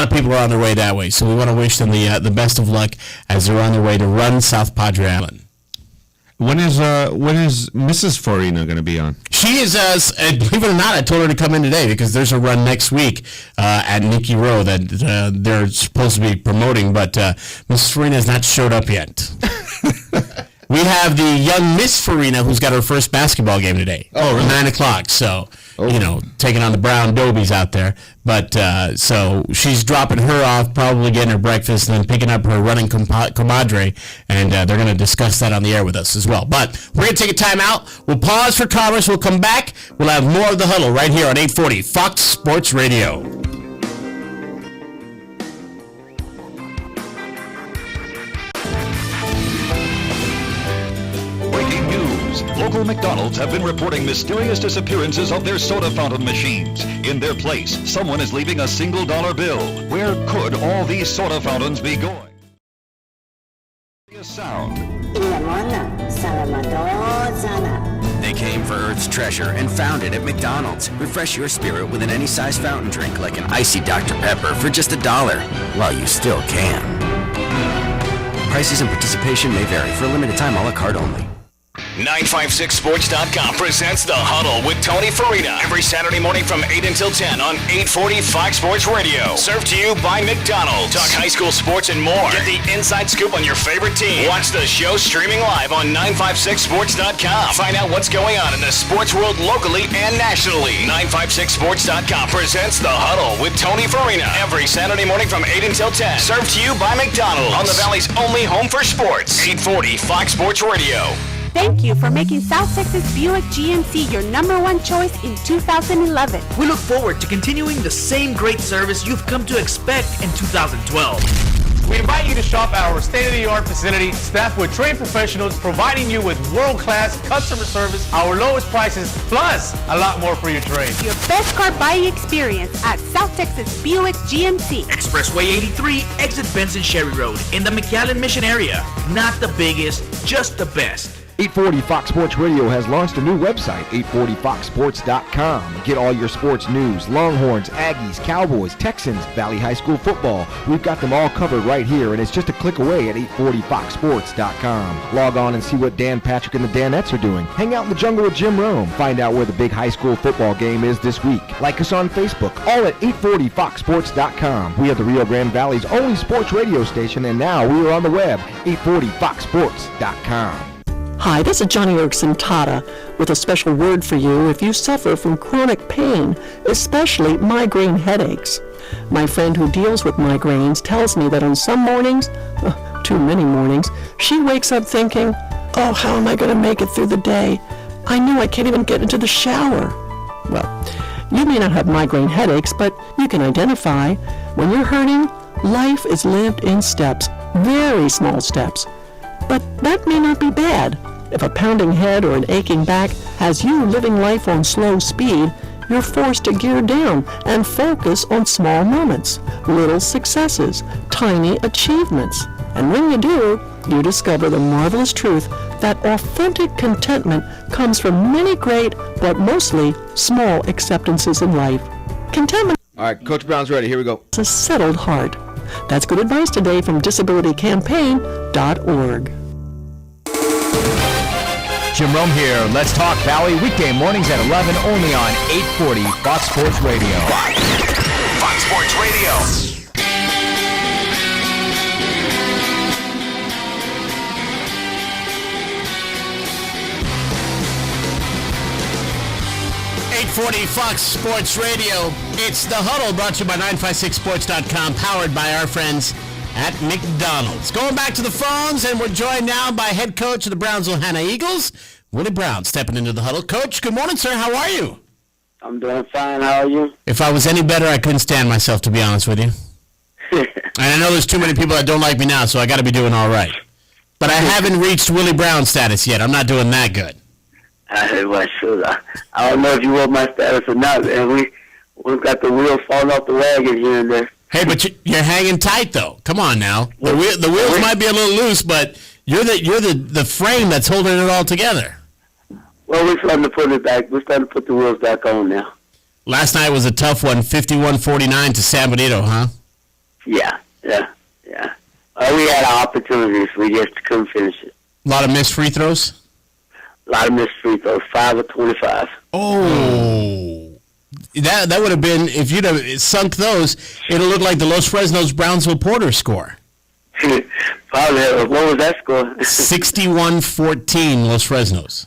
lot of people are on their way that way, so we want to wish them the best of luck as they're on their way to run South Padre Island. When is Mrs. Farina going to be on? She is, believe it or not, I told her to come in today because there's a run next week at Nicky Rowe that they're supposed to be promoting, but Mrs. Farina has not showed up yet. We have the young Miss Farina who's got her first basketball game today. Oh, really? 9 o'clock. So, taking on the Brown Dobies out there. But so she's dropping her off, probably getting her breakfast, and then picking up her running comadre. And they're going to discuss that on the air with us as well. But we're going to take a time out. We'll pause for commerce. We'll come back. We'll have more of the huddle right here on 840 Fox Sports Radio. Breaking news. Local McDonald's have been reporting mysterious disappearances of their soda fountain machines. In their place, someone is leaving a single dollar bill. Where could all these soda fountains be going? Sound. They came for Earth's treasure and found it at McDonald's. Refresh your spirit with an any-size fountain drink like an icy Dr. Pepper for just $1, while you still can. Prices and participation may vary. For a limited time, a la carte only. 956sports.com presents The Huddle with Tony Farina every Saturday morning from 8 until 10 on 840 Fox Sports Radio. Served to you by McDonald's. Talk high school sports and more. Get the inside scoop on your favorite team. Watch the show streaming live on 956sports.com. Find out what's going on in the sports world locally and nationally. 956sports.com presents The Huddle with Tony Farina every Saturday morning from 8 until 10. Served to you by McDonald's on the Valley's only home for sports. 840 Fox Sports Radio. Thank you for making South Texas Buick GMC your #1 choice in 2011. We look forward to continuing the same great service you've come to expect in 2012. We invite you to shop at our state-of-the-art facility, staffed with trained professionals, providing you with world-class customer service, our lowest prices, plus a lot more for your trade. Your best car buying experience at South Texas Buick GMC. Expressway 83, exit Benson Sherry Road, in the McAllen Mission area. Not the biggest, just the best. 840 Fox Sports Radio has launched a new website, 840foxsports.com. Get all your sports news, Longhorns, Aggies, Cowboys, Texans, Valley High School football. We've got them all covered right here, and it's just a click away at 840foxsports.com. Log on and see what Dan Patrick and the Danettes are doing. Hang out in the jungle with Jim Rome. Find out where the big high school football game is this week. Like us on Facebook, all at 840foxsports.com. We are the Rio Grande Valley's only sports radio station, and now we are on the web, 840foxsports.com. Hi, this is Johnny Erikson Tata with a special word for you if you suffer from chronic pain, especially migraine headaches. My friend who deals with migraines tells me that on some mornings, too many mornings, she wakes up thinking, oh, how am I going to make it through the day? I know I can't even get into the shower. Well, you may not have migraine headaches, but you can identify. When you're hurting, life is lived in steps, very small steps. But that may not be bad. If a pounding head or an aching back has you living life on slow speed, you're forced to gear down and focus on small moments, little successes, tiny achievements. And when you do, you discover the marvelous truth that authentic contentment comes from many great, but mostly small acceptances in life. Contentment. All right, Coach Brown's ready. Here we go. It's a settled heart. That's good advice today from disabilitycampaign.org. Jim Rome here. Let's Talk Valley, weekday mornings at 11, only on 840 Fox Sports Radio. Fox Sports Radio. Fox Sports Radio. It's The Huddle, brought to you by 956sports.com, powered by our friends at McDonald's. Going back to the phones, and we're joined now by head coach of the Brownsville Hannah Eagles, Willie Brown, stepping into the huddle. Coach, good morning, sir. How are you? I'm doing fine. How are you? If I was any better, I couldn't stand myself, to be honest with you. And I know there's too many people that don't like me now, so I got to be doing all right. But I haven't reached Willie Brown status yet. I'm not doing that good. Well, sure. I don't know if you want my status or not, man. We've got the wheels falling off the wagon here and there. Hey, but you're hanging tight, though. Come on now. The wheels might be a little loose, but you're the frame that's holding it all together. Well, we're starting to put it back. We're starting to put the wheels back on now. Last night was a tough one, 51-49 to San Benito, huh? Yeah. We had our opportunities. We just couldn't finish it. A lot of missed free throws? A lot of missed free throws, 5 of 25. Oh. That would have been, if you'd have sunk those, it would look like the Los Fresnos Brownsville Porter score. Probably. What was that score? 61-14 Los Fresnos.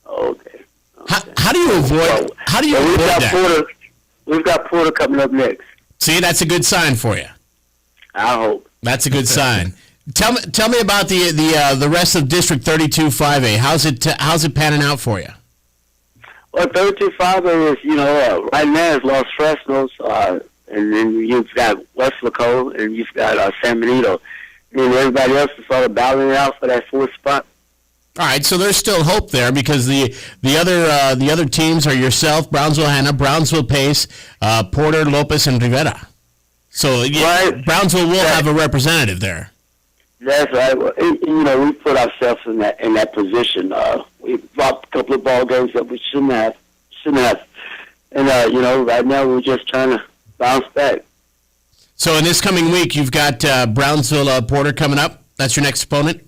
Okay. How do you avoid that? We've got Porter coming up next. See, that's a good sign for you. I hope. That's a good sign. Tell me about the rest of District 32-5A. How's it panning out for you? Well, 32-5A is, right now is Los Fresnos, and then you've got West Laco, and you've got San Benito. And everybody else is sort of battling out for that fourth spot. All right, so there's still hope there because the other teams are yourself, Brownsville Hanna, Brownsville Pace, Porter, Lopez, and Rivera. So right. Brownsville will have a representative there. That's right. Well, we put ourselves in that position. We dropped a couple of ball games that we shouldn't have. And right now we're just trying to bounce back. So in this coming week, you've got Brownsville Porter coming up. That's your next opponent.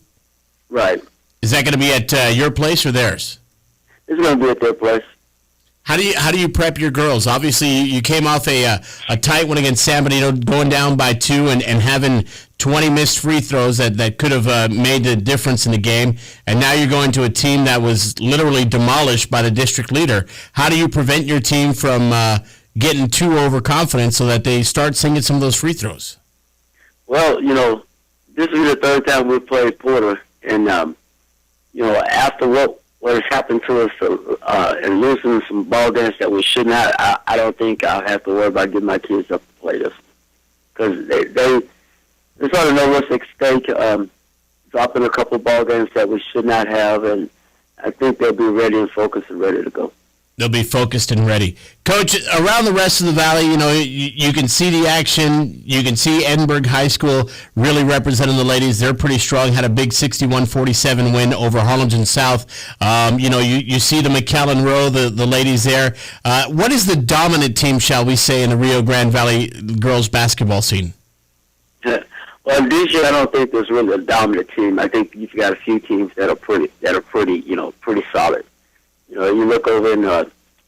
Right. Is that going to be at your place or theirs? It's going to be at their place. How do you prep your girls? Obviously, you came off a tight one against San Benito, going down by 2 and having 20 missed free throws that could have made the difference in the game. And now you're going to a team that was literally demolished by the district leader. How do you prevent your team from getting too overconfident so that they start sinking some of those free throws? Well, this is the third time we played Porter, and after what has happened to us and losing some ball games that we should not, I don't think I'll have to worry about getting my kids up to play this, because they sort of know what's at stake. Dropping a couple ball games that we should not have, and I think they'll be ready and focused and ready to go. They'll be focused and ready. Coach, around the rest of the valley, you can see the action. You can see Edinburgh High School really representing the ladies. They're pretty strong. Had a big 61-47 win over Harlingen South. You see the McAllen Row, the ladies there. What is the dominant team, shall we say, in the Rio Grande Valley girls basketball scene? Well, this year I don't think there's really a dominant team. I think you've got a few teams that are pretty solid. You look over in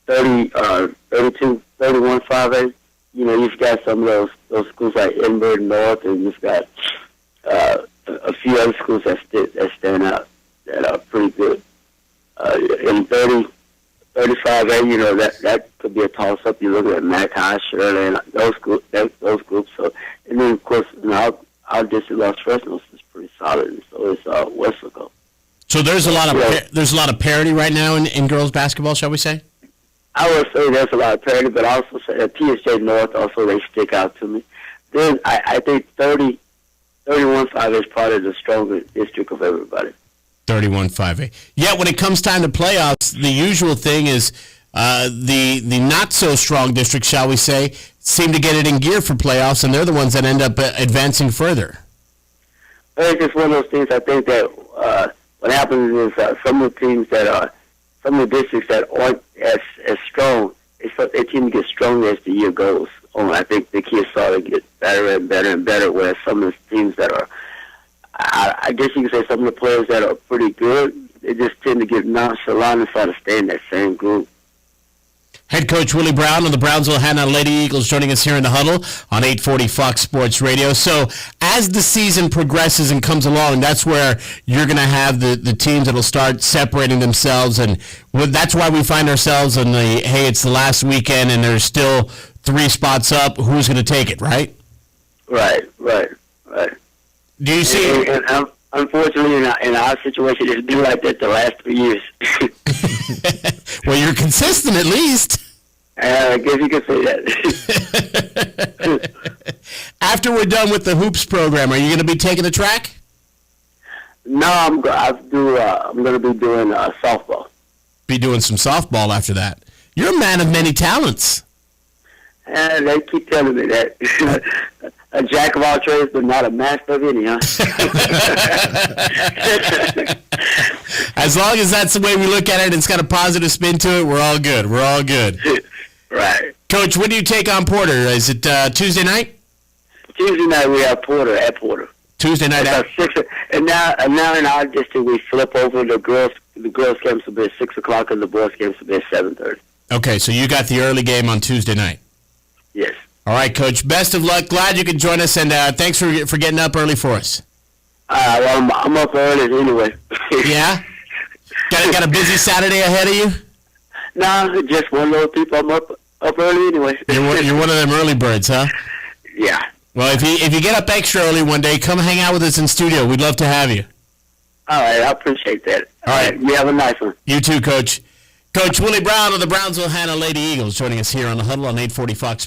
32, 31, 5A, you've got some of those schools like Edinburgh North, and you've got a few other schools that stand out that are pretty good. In 35A, that could be a toss-up. You look at Mac High, Shirley, and those groups. So, and then, of course, our district, Los Fresnos, is pretty solid, and so is Westlaco. So there's a lot of parity right now in girls basketball, shall we say? I would say there's a lot of parity, but I also say PSJ North, also they stick out to me. Then I think 31-5 is probably the strongest district of everybody. 31-5A. Yet when it comes time to playoffs, the usual thing is the not so strong districts, shall we say, seem to get it in gear for playoffs, and they're the ones that end up advancing further. It's just one of those things. I think that what happens is some of the teams some of the districts that aren't as strong, they tend to get stronger as the year goes on. I think the kids sort of get better and better and better, whereas some of the teams that are, I guess you could say some of the players that are pretty good, they just tend to get nonchalant and sort of stay in that same group. Head coach Willie Brown of the Brownsville Hanna Lady Eagles joining us here in the huddle on 840 Fox Sports Radio. So as the season progresses and comes along, that's where you're going to have the teams that will start separating themselves. And that's why we find ourselves in it's the last weekend and there's still 3 spots up. Who's going to take it, right? Right. Do you see... And unfortunately, in our situation, it's been like that the last 3 years. Well, you're consistent at least. I guess you could say that. After we're done with the hoops program, are you going to be taking the track? No, I'm going to be doing softball. Be doing some softball after that. You're a man of many talents. And they keep telling me that. A jack of all trades, but not a master of any, huh? As long as that's the way we look at it, it's got a positive spin to it, we're all good. We're all good. Right. Coach, when do you take on Porter? Is it Tuesday night? Tuesday night we have Porter at Porter. Tuesday night at 6. And now in our district we flip over. The girls games will be at 6 o'clock and the boys games will be at 7:30. Okay, so you got the early game on Tuesday night. Yes. All right, Coach. Best of luck. Glad you could join us, and thanks for getting up early for us. Well, I'm up early anyway. Yeah? Got a busy Saturday ahead of you? No, just one of those people. I'm up early anyway. You're one of them early birds, huh? Yeah. Well, if you get up extra early one day, come hang out with us in studio. We'd love to have you. All right, I appreciate that. All right. You have a nice one. You too, Coach. Coach Willie Brown of the Brownsville Hannah Lady Eagles joining us here on the Huddle on 840 Fox.